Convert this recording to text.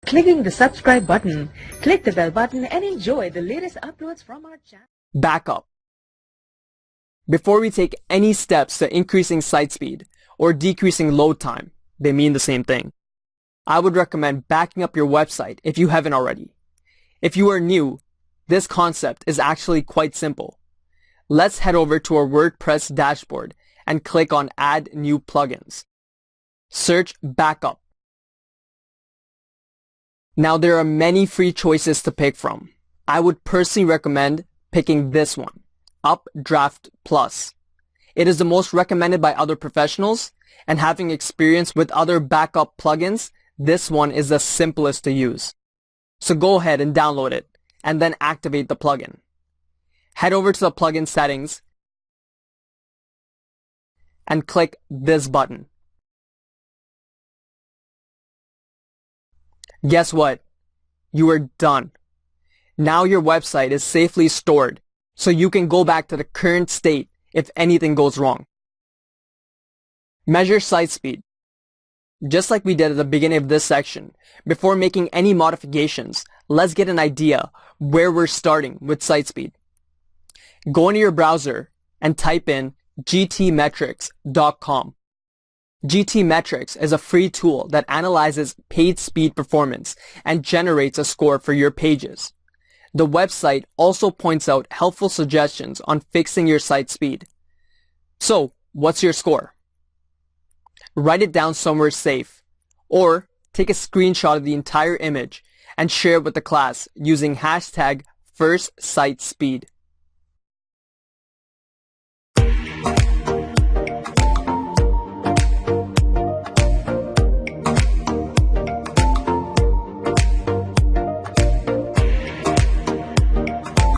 clicking the subscribe button. Click the bell button and enjoy the latest uploads from our channel. Backup. Before we take any steps to increasing site speed or decreasing load time, they mean the same thing. I would recommend backing up your website if you haven't already. If you are new, this concept is actually quite simple. Let's head over to our WordPress dashboard and click on Add New Plugins. Search Backup. Now there are many free choices to pick from. I would personally recommend picking this one, Updraft Plus. It is the most recommended by other professionals, and having experience with other backup plugins, this one is the simplest to use. So go ahead and download it, and then activate the plugin. Head over to the plugin settings and click this button. Guess what? You are done. Now your website is safely stored, so you can go back to the current state if anything goes wrong. Measure site speed. Just like we did at the beginning of this section, before making any modifications, let's get an idea where we're starting with site speed. Go into your browser and type in gtmetrics.com. GTmetrix is a free tool that analyzes page speed performance and generates a score for your pages. The website also points out helpful suggestions on fixing your site speed. So, what's your score? Write it down somewhere safe, or take a screenshot of the entire image and share it with the class using hashtag #FirstSiteSpeed.